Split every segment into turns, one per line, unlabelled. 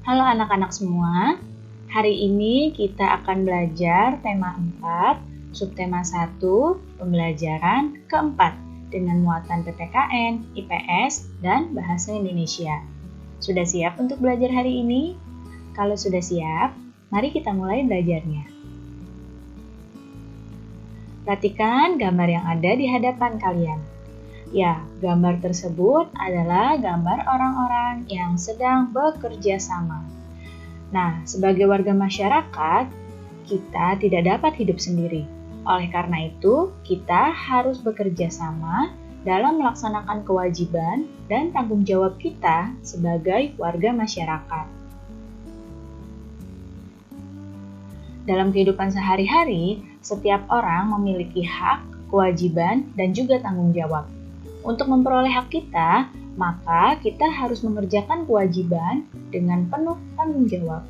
Halo anak-anak semua, hari ini kita akan belajar tema 4, subtema 1, pembelajaran keempat dengan muatan PPKN, IPS, dan Bahasa Indonesia. Sudah siap untuk belajar hari ini? Kalau sudah siap, mari kita mulai belajarnya. Perhatikan gambar yang ada di hadapan kalian. Ya, gambar tersebut adalah gambar orang-orang yang sedang bekerja sama. Nah, sebagai warga masyarakat, kita tidak dapat hidup sendiri. Oleh karena itu, kita harus bekerja sama dalam melaksanakan kewajiban dan tanggung jawab kita sebagai warga masyarakat. Dalam kehidupan sehari-hari, setiap orang memiliki hak, kewajiban, dan juga tanggung jawab. Untuk memperoleh hak kita, maka kita harus mengerjakan kewajiban dengan penuh tanggung jawab.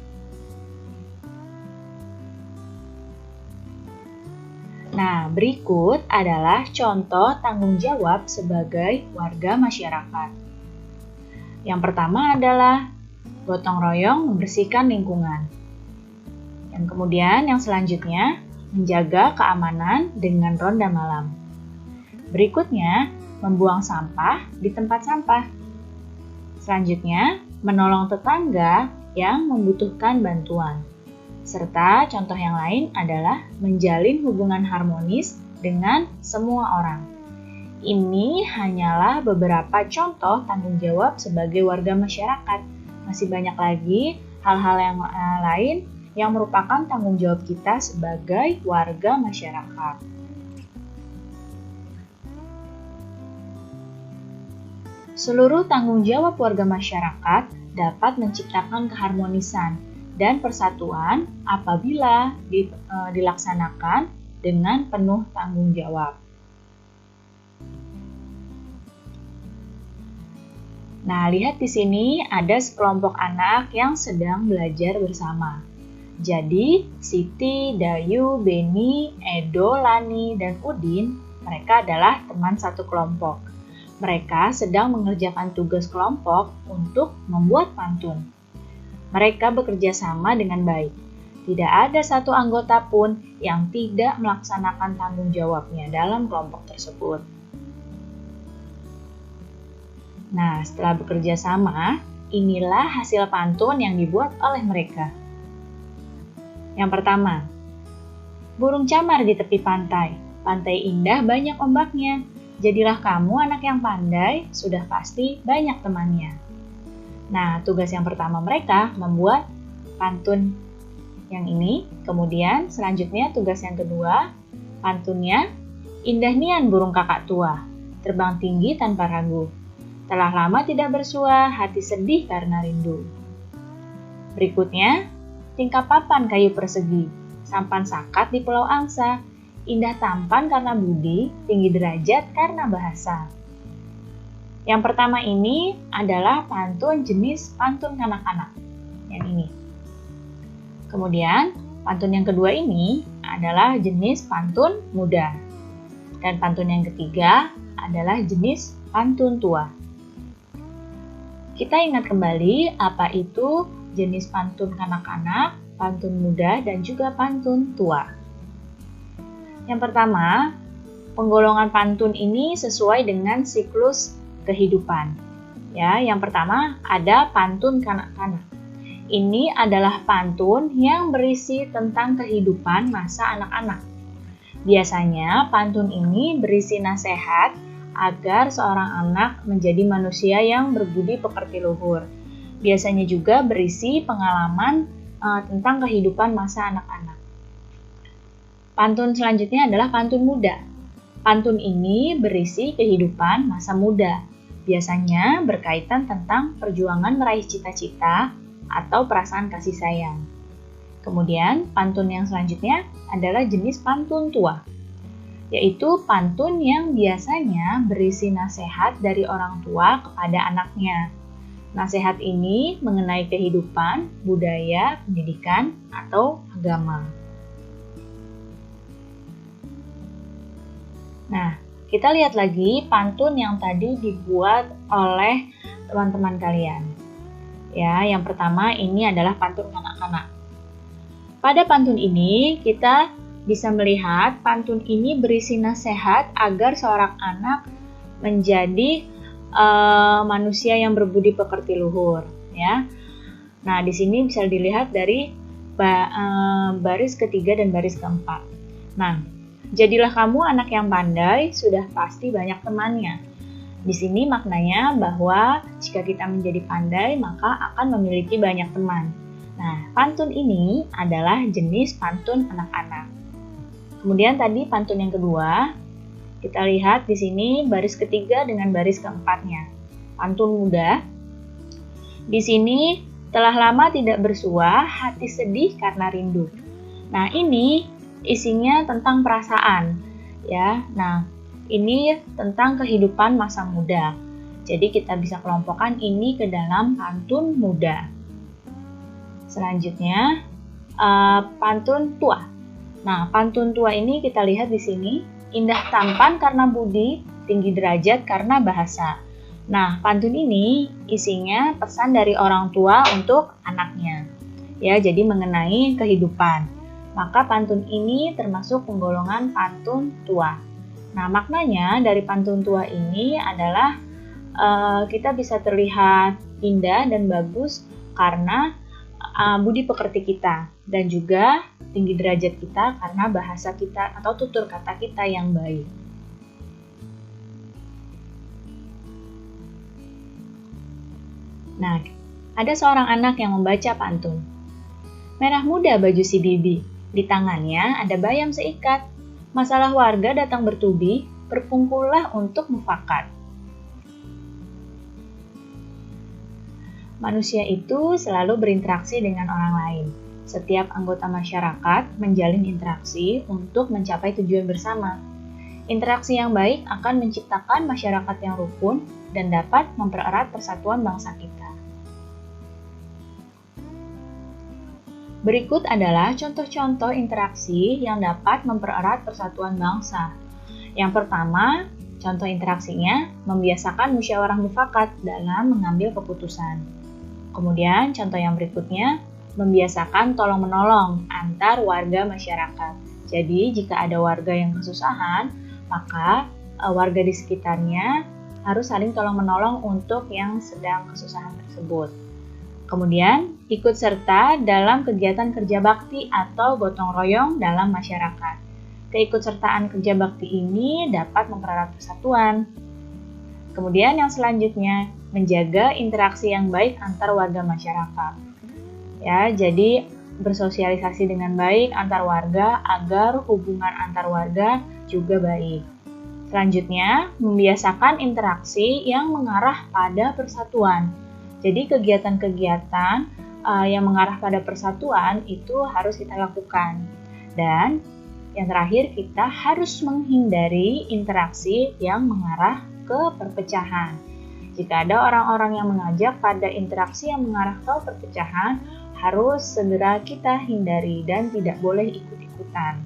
Nah, berikut adalah contoh tanggung jawab sebagai warga masyarakat. Yang pertama adalah gotong royong membersihkan lingkungan. Dan kemudian yang selanjutnya, menjaga keamanan dengan ronda malam. Berikutnya, membuang sampah di tempat sampah. Selanjutnya, menolong tetangga yang membutuhkan bantuan. Serta contoh yang lain adalah menjalin hubungan harmonis dengan semua orang. Ini hanyalah beberapa contoh tanggung jawab sebagai warga masyarakat. Masih banyak lagi hal-hal yang lain yang merupakan tanggung jawab kita sebagai warga masyarakat. Seluruh tanggung jawab warga masyarakat dapat menciptakan keharmonisan dan persatuan apabila dilaksanakan dengan penuh tanggung jawab. Nah, lihat di sini ada sekelompok anak yang sedang belajar bersama. Jadi, Siti, Dayu, Beni, Edo, Lani, dan Udin, mereka adalah teman satu kelompok. Mereka sedang mengerjakan tugas kelompok untuk membuat pantun. Mereka bekerja sama dengan baik. Tidak ada satu anggota pun yang tidak melaksanakan tanggung jawabnya dalam kelompok tersebut. Nah, setelah bekerja sama, inilah hasil pantun yang dibuat oleh mereka. Yang pertama, burung camar di tepi pantai. Pantai indah banyak ombaknya. Jadilah kamu anak yang pandai, sudah pasti banyak temannya. Nah, tugas yang pertama mereka membuat pantun yang ini. Kemudian selanjutnya tugas yang kedua, pantunnya, indah nian burung kakak tua, terbang tinggi tanpa ragu. Telah lama tidak bersua, hati sedih karena rindu. Berikutnya, tingkap papan kayu persegi, sampan sakat di pulau angsa, indah tampan karena budi, tinggi derajat karena bahasa. Yang pertama ini adalah pantun jenis pantun kanak-kanak. Yang ini. Kemudian, pantun yang kedua ini adalah jenis pantun muda. Dan pantun yang ketiga adalah jenis pantun tua. Kita ingat kembali apa itu jenis pantun kanak-kanak, pantun muda, dan juga pantun tua. Yang pertama, penggolongan pantun ini sesuai dengan siklus kehidupan. Ya, yang pertama ada pantun kanak-kanak. Ini adalah pantun yang berisi tentang kehidupan masa anak-anak. Biasanya pantun ini berisi nasihat agar seorang anak menjadi manusia yang berbudi pekerti luhur. Biasanya juga berisi pengalaman tentang kehidupan masa anak-anak. Pantun selanjutnya adalah pantun muda. Pantun ini berisi kehidupan masa muda. Biasanya berkaitan tentang perjuangan meraih cita-cita atau perasaan kasih sayang. Kemudian, pantun yang selanjutnya adalah jenis pantun tua, yaitu pantun yang biasanya berisi nasihat dari orang tua kepada anaknya. Nasihat ini mengenai kehidupan, budaya, pendidikan, atau agama. Nah, kita lihat lagi pantun yang tadi dibuat oleh teman-teman kalian. Ya, yang pertama ini adalah pantun kanak-kanak. Pada pantun ini kita bisa melihat pantun ini berisi nasihat agar seorang anak menjadi manusia yang berbudi pekerti luhur, ya. Nah, di sini bisa dilihat dari baris ketiga dan baris keempat. Nah, jadilah kamu anak yang pandai, sudah pasti banyak temannya. Di sini maknanya bahwa jika kita menjadi pandai, maka akan memiliki banyak teman. Nah, pantun ini adalah jenis pantun anak-anak. Kemudian tadi pantun yang kedua, kita lihat di sini baris ketiga dengan baris keempatnya. Pantun muda. Di sini telah lama tidak bersua, hati sedih karena rindu. Nah, ini isinya tentang perasaan, ya. Nah, ini tentang kehidupan masa muda. Jadi kita bisa kelompokkan ini ke dalam pantun muda. Selanjutnya, pantun tua. Nah, pantun tua ini kita lihat di sini, indah tampan karena budi, tinggi derajat karena bahasa. Nah, pantun ini isinya pesan dari orang tua untuk anaknya. Ya, jadi mengenai kehidupan. Maka pantun ini termasuk penggolongan pantun tua. Nah, maknanya dari pantun tua ini adalah kita bisa terlihat indah dan bagus karena budi pekerti kita, dan juga tinggi derajat kita karena bahasa kita atau tutur kata kita yang baik. Nah, ada seorang anak yang membaca pantun. Merah muda baju si bibi, di tangannya ada bayam seikat. Masalah warga datang bertubi, berkumpullah untuk mufakat. Manusia itu selalu berinteraksi dengan orang lain. Setiap anggota masyarakat menjalin interaksi untuk mencapai tujuan bersama. Interaksi yang baik akan menciptakan masyarakat yang rukun dan dapat mempererat persatuan bangsa kita. Berikut adalah contoh-contoh interaksi yang dapat mempererat persatuan bangsa. Yang pertama, contoh interaksinya membiasakan musyawarah mufakat dalam mengambil keputusan. Kemudian contoh yang berikutnya, membiasakan tolong-menolong antar warga masyarakat. Jadi jika ada warga yang kesusahan, maka warga di sekitarnya harus saling tolong-menolong untuk yang sedang kesusahan tersebut. Kemudian ikut serta dalam kegiatan kerja bakti atau gotong royong dalam masyarakat. Keikutsertaan kerja bakti ini dapat mempererat persatuan. Kemudian yang selanjutnya, menjaga interaksi yang baik antar warga masyarakat. Ya, jadi bersosialisasi dengan baik antar warga agar hubungan antar warga juga baik. Selanjutnya, membiasakan interaksi yang mengarah pada persatuan. Jadi kegiatan-kegiatan yang mengarah pada persatuan itu harus kita lakukan. Dan yang terakhir, kita harus menghindari interaksi yang mengarah ke perpecahan. Jika ada orang-orang yang mengajak pada interaksi yang mengarah ke perpecahan, harus segera kita hindari dan tidak boleh ikut-ikutan.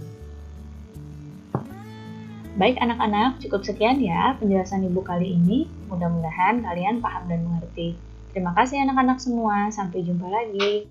Baik anak-anak, cukup sekian ya penjelasan Ibu kali ini. Mudah-mudahan kalian paham dan mengerti. Terima kasih anak-anak semua, sampai jumpa lagi.